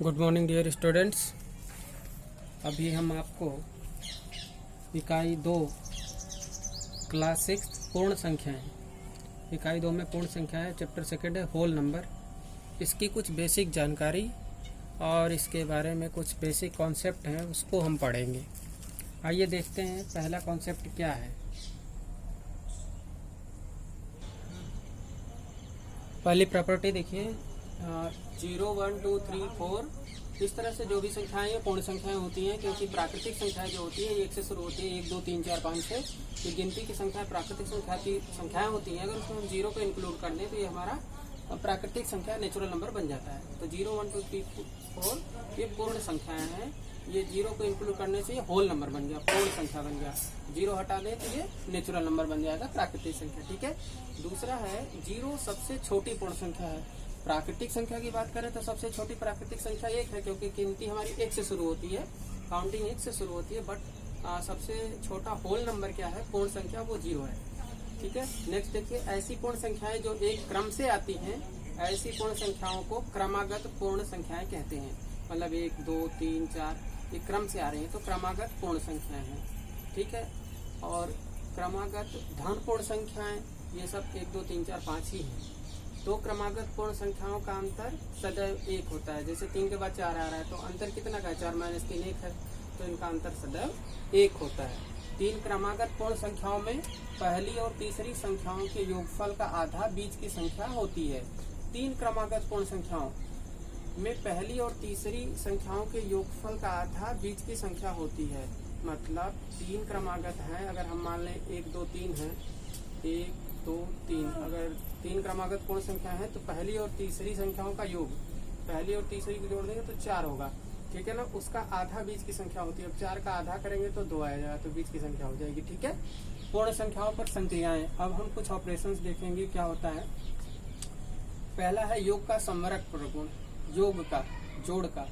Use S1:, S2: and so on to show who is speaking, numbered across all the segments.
S1: Good morning dear students. अभी हम आपको इकाई 2 क्लास 6 पूर्ण संख्याएं, इकाई 2 में पूर्ण संख्याएं चैप्टर सेकेंड है होल नंबर। इसकी कुछ बेसिक जानकारी और इसके बारे में कुछ बेसिक कॉन्सेप्ट हैं उसको हम पढ़ेंगे। आइए देखते हैं पहला कॉन्सेप्ट क्या है। पहली प्रॉपर्टी देखिए, 0 1 2 3 4 इस तरह से जो भी संख्याएं पूर्ण संख्याएं होती हैं, क्योंकि प्राकृतिक संख्याएं जो होती है 1 से शुरू होती है, 1 2 3 4 5 6 ये गिनती की संख्या प्राकृतिक संख्याएं होती हैं। अगर उसमें हम 0 को इंक्लूड कर लें तो ये हमारा प्राकृतिक संख्या नेचुरल नंबर बन जाता है। तो 0 1 2 3 4 ये पूर्ण संख्याएं हैं। ये 0 को इंक्लूड करने से ये होल नंबर बन गया, पूर्ण संख्या बन गया। 0 हटा दें तो ये नेचुरल नंबर बन जाएगा, प्राकृतिक संख्या। ठीक है। दूसरा है 0 सबसे छोटी पूर्ण संख्या है। प्राकृतिक संख्या की बात करें तो सबसे छोटी प्राकृतिक संख्या 1 है, क्योंकि गिनती हमारी 1 से शुरू होती है, काउंटिंग 1 से शुरू होती है। बट सबसे छोटा होल नंबर क्या है, पूर्ण संख्या, वो 0 है। ठीक है। नेक्स्ट देखिए, ऐसी पूर्ण संख्याएं जो एक क्रम से आती हैं, ऐसी पूर्ण संख्याओं को क्रमागत पूर्ण संख्याएं कहते हैं। मतलब 1 2 3 4 ये क्रम से आ रही है तो क्रमागत पूर्ण संख्याएं हैं। ठीक है। और क्रमागत धन पूर्ण संख्याएं ये सब 1 2 3 4 5 ही है। तो क्रमागत पूर्ण संख्याओं का अंतर सदैव 1 होता है। जैसे 3 के बाद 4 आ रहा है तो अंतर कितना का है, 4 - 3 1 है, तो इनका अंतर सदैव 1 होता है। 3 क्रमागत पूर्ण संख्याओं में पहली और तीसरी संख्याओं के योगफल का आधा बीच की संख्या होती है। 3 क्रमागत पूर्ण संख्याओं में पहली और तीसरी संख्याओं के योगफल का आधा बीच की संख्या होती है। मतलब 3 क्रमागत हैं, अगर हम मान लें 1 2 3 है, 1 2 3, अगर 3 क्रमागत पूर्ण संख्या है तो पहली और तीसरी संख्याओं का योग, पहली और तीसरी को जोड़ देंगे तो 4 होगा। ठीक है ना। उसका आधा बीच की संख्या होती है। अब 4 का आधा करेंगे तो 2 आएगा, तो बीच की संख्या हो जाएगी। ठीक है। पूर्ण संख्याओं पर संक्रियाएं। अब हम कुछ ऑपरेशंस देखेंगे क्या होता है। पहला है योग का समरक प्रगुण, योग का, जोड़ का।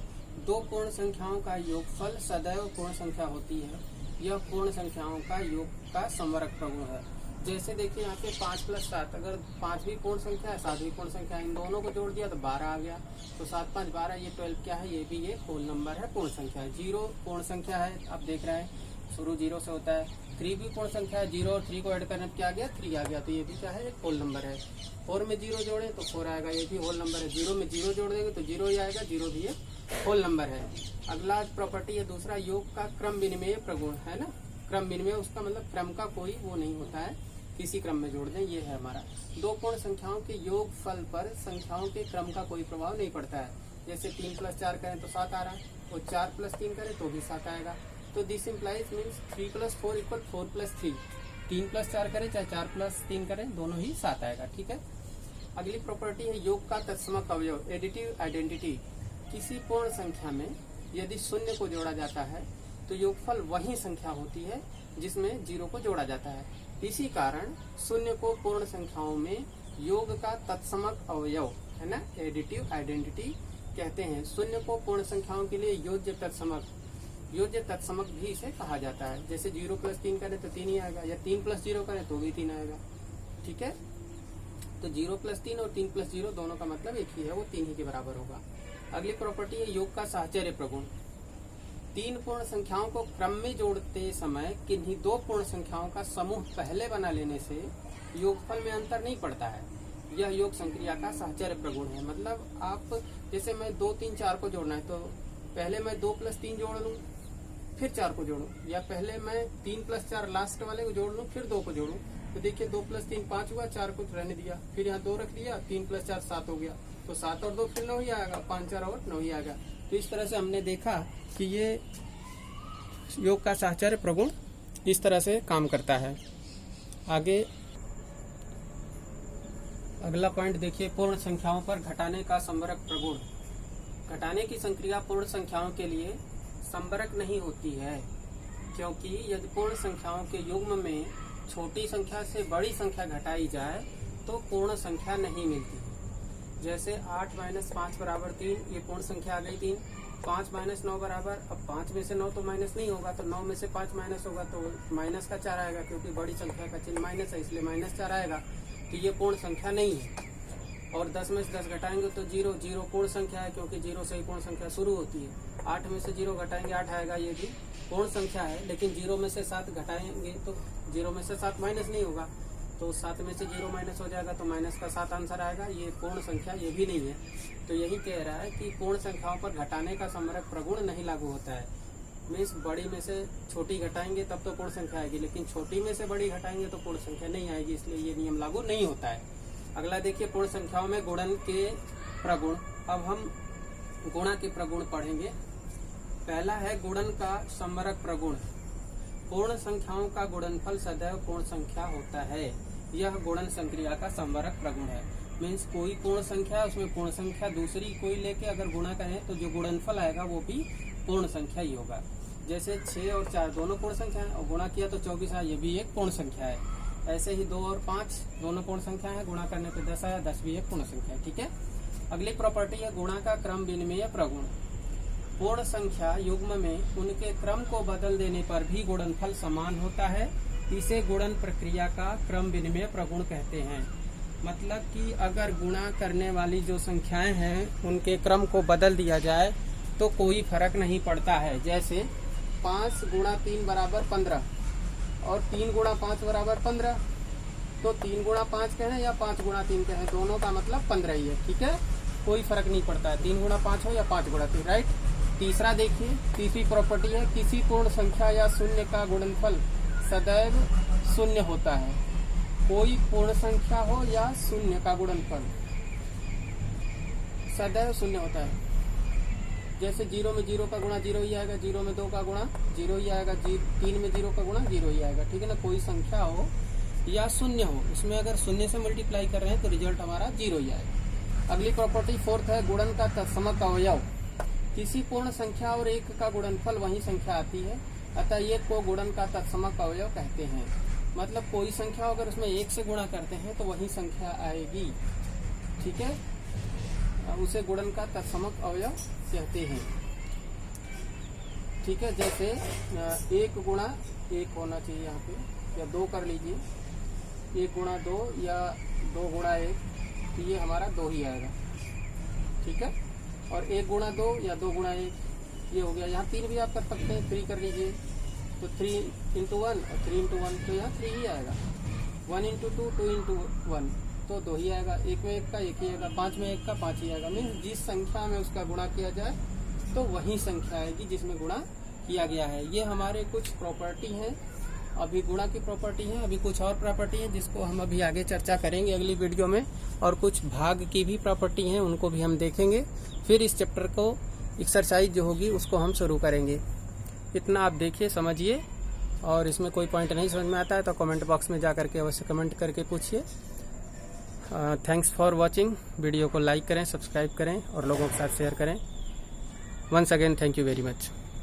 S1: 2 पूर्ण संख्याओं का योगफल सदैव पूर्ण संख्या होती है। यह पूर्ण संख्याओं का योग का समरक प्रगुण है। जैसे देखिए यहाँ पे 5 + 7, अगर 5 भी पूर्ण संख्या है, 7 भी पूर्ण संख्या है, इन दोनों को जोड़ दिया तो 12 आ गया। तो 7 5 12, ये 12 क्या है, ये भी ये होल नंबर है, पूर्ण संख्या है। 0 पूर्ण संख्या है, आप देख रहे हैं शुरू 0 से होता है। 3 भी पूर्ण संख्या है, 0 और 3 को ऐड करने पर क्या आ गया, 3 आ गया, तो ये भी क्या है, एक होल नंबर है। 4 में 0 जोड़े तो 4 आएगा, ये भी होल नंबर है। 0 में 0 जोड़ देंगे तो 0 ही आएगा, 0 भी एक होल नंबर है। अगला प्रॉपर्टी है दूसरा, योग का क्रम विनिमय प्रगुण है ना। क्रम विनिमय, उसका मतलब क्रम का कोई वो नहीं होता है, किसी क्रम में जोड़ दें, ये है हमारा। 2 पूर्ण संख्याओं के योग फल पर संख्याओं के क्रम का कोई प्रभाव नहीं पड़ता है। जैसे 3 + 4 करें तो 7 आ रहा है, और 4 + 3 करें तो भी 7 आएगा। तो दिस इम्प्लाइज मीन्स 3 + 4 = 4 + 3। 3 + 4 करें चाहे 4 + 3 करें, दोनों ही 7 आएगा। ठीक है। अगली प्रॉपर्टी है योग का तत्समक अवयव, एडिटिव आइडेंटिटी। किसी पूर्ण संख्या में यदि 0 को जोड़ा जाता है तो योगफल वही संख्या होती है जिसमें 0 को जोड़ा जाता है। इसी कारण 0 को पूर्ण संख्याओं में योग का तत्समक अवयव है ना, एडिटिव आइडेंटिटी कहते हैं। 0 को पूर्ण संख्याओं के लिए योज्य तत्समक भी इसे कहा जाता है। जैसे 0 + 3 करें तो 3 ही आएगा, या 3 + 0 करें तो भी 3 आएगा। ठीक है। तो 0 + 3 और 3 + 0 दोनों का मतलब एक ही है, वो 3 ही के बराबर होगा। अगली प्रॉपर्टी है योग का साहचर्य प्रगुण। 3 पूर्ण संख्याओं को क्रम में जोड़ते समय किन्हीं 2 पूर्ण संख्याओं का समूह पहले बना लेने से योगफल में अंतर नहीं पड़ता है। यह योग संक्रिया का साहचर्य प्रगुण है। मतलब आप जैसे मैं 2 3 4 को जोड़ना है तो पहले मैं 2 + 3 जोड़ लूँ, फिर 4 को जोड़ूं, या पहले मैं 3 + 4 लास्ट वाले को जोड़ लूँ, फिर 2 को जोड़ूं। तो देखिए 2 + 3 5 हुआ, 4 को रहने दिया, फिर यहाँ 2 रख दिया, 3 + 4 7 हो गया, तो 7 और 2 फिर 9 ही आएगा, 5 4 और 9 ही आएगा। तो इस तरह से हमने देखा कि ये योग का साहचर्य प्रगुण इस तरह से काम करता है। आगे अगला पॉइंट देखिए, पूर्ण संख्याओं पर घटाने का संवरक प्रगुण। घटाने की संक्रिया पूर्ण संख्याओं के लिए संवरक नहीं होती है, क्योंकि यदि पूर्ण संख्याओं के युग्म में छोटी संख्या से बड़ी संख्या घटाई जाए तो पूर्ण संख्या नहीं मिलती। जैसे 8 - 5 = 3, ये पूर्ण संख्या आ गई 3। 5 - 9 बराबर, अब 5 में से 9 तो माइनस नहीं होगा, तो 9 में से 5 माइनस होगा तो माइनस का 4 आएगा, क्योंकि बड़ी संख्या का चिन्ह माइनस है इसलिए -4 आएगा। तो ये पूर्ण संख्या नहीं है। और 10 में से 10 घटाएंगे तो 0, 0 पूर्ण संख्या है क्योंकि 0 से ही पूर्ण संख्या शुरू होती है। 8 में से 0 घटाएंगे 8 आएगा, ये भी पूर्ण संख्या है। लेकिन 0 में से 7 घटाएंगे तो 0 में से 7 माइनस नहीं होगा, तो 7 में से 0 माइनस हो जाएगा तो माइनस का 7 आंसर आएगा। ये पूर्ण संख्या ये भी नहीं है। तो यही कह रहा है कि पूर्ण संख्याओं पर घटाने का समरक प्रगुण नहीं लागू होता है। मीन्स बड़ी में से छोटी घटाएंगे तब तो पूर्ण संख्या आएगी, लेकिन छोटी में से बड़ी घटाएंगे तो पूर्ण संख्या नहीं आएगी, इसलिए ये नियम लागू नहीं होता है। अगला देखिए पूर्ण संख्याओं में गुणन के प्रगुण। अब हम गुणा के प्रगुण पढ़ेंगे। पहला है गुणन का समरक प्रगुण। पूर्ण संख्याओं का गुणनफल सदैव पूर्ण संख्या होता है। यह गुणन संक्रिया का समरक प्रगुण है। मीन्स कोई पूर्ण संख्या, उसमें पूर्ण संख्या दूसरी कोई लेके अगर गुणा करें तो जो गुणनफल आएगा वो भी पूर्ण संख्या ही होगा। जैसे 6 और 4 दोनों पूर्ण संख्या है और गुणा किया तो 24 आया, ये भी एक पूर्ण संख्या है। ऐसे ही 2 और 5 दोनों पूर्ण संख्या है, गुणा करने पे 10 आया, 10 भी एक पूर्ण संख्या है। ठीक है। अगली प्रॉपर्टी है गुणा का क्रम विनिमय प्रगुण। पूर्ण संख्या युग्म में उनके क्रम को बदल देने पर भी गुणनफल समान होता है। इसे गुणन प्रक्रिया का क्रम विनिमय प्रगुण कहते हैं। मतलब कि अगर गुणा करने वाली जो संख्याएं हैं उनके क्रम को बदल दिया जाए तो कोई फर्क नहीं पड़ता है। जैसे 5 गुणा 3 बराबर 15 और 3 गुणा 5 बराबर 15, तो 3 गुणा 5 कहें या 5 गुणा 3 कहें, दोनों का मतलब 15 ही है। ठीक है, कोई फर्क नहीं पड़ता है, 3 गुणा 5 हो या 5 गुणा 3। राइट। तीसरा देखिए, तीसरी प्रॉपर्टी है किसी पूर्ण संख्या या शून्य का गुणनफल सदैव शून्य होता है। कोई पूर्ण संख्या हो या शून्य का गुणनफल सदैव शून्य होता है। जैसे 0 में 0 का गुणा 0 ही आएगा, 0 में 2 का गुणा 0 ही आएगा, 3 में 0 का गुणा 0 ही आएगा। ठीक है ना। कोई संख्या हो या शून्य हो, उसमें अगर शून्य से मल्टीप्लाई कर रहे हैं तो रिजल्ट हमारा 0 ही आएगा। अगली प्रॉपर्टी 4th है गुणन का तत्समक अवयव। किसी पूर्ण संख्या और एक का गुणनफल वही संख्या आती है, अतः एक को गुणन का तत्समक अवयव कहते हैं। मतलब कोई संख्या अगर उसमें 1 से गुणा करते हैं तो वही संख्या आएगी। ठीक है, उसे गुणन का तत्समक अवयव कहते हैं। ठीक है। जैसे 1 गुणा 1 होना चाहिए यहाँ पे, या 2 कर लीजिए, 1 गुणा 2 या 2 गुणा 1, तो ये हमारा 2 ही आएगा। ठीक है। और 1 गुणा 2 या 2 गुणा 1 ये हो गया। यहाँ 3 भी आप कर सकते हैं, 3 कर लीजिए तो 3 into 1 और 3 into 1 तो यहाँ 3 ही आएगा। 1 into 2 2 into 1 तो 2 ही आएगा। 1 में 1 का 1 ही आएगा, 5 में 1 का 5 ही आएगा। मीन्स जिस संख्या में उसका गुणा किया जाए तो वही संख्या आएगी जिसमें गुणा किया गया है। ये हमारे कुछ प्रॉपर्टी हैं, अभी गुणा की प्रॉपर्टी है। अभी कुछ और प्रॉपर्टी है जिसको हम अभी आगे चर्चा करेंगे अगली वीडियो में, और कुछ भाग की भी प्रॉपर्टी हैं उनको भी हम देखेंगे। फिर इस चैप्टर को एक्सरसाइज जो होगी उसको हम शुरू करेंगे। इतना आप देखिए, समझिए, और इसमें कोई पॉइंट नहीं समझ में आता है तो कमेंट बॉक्स में जा करके अवश्य कमेंट करके पूछिए। Thanks for watching. वीडियो को लाइक करें, सब्सक्राइब करें और लोगों के साथ शेयर करें। Once again thank you very much.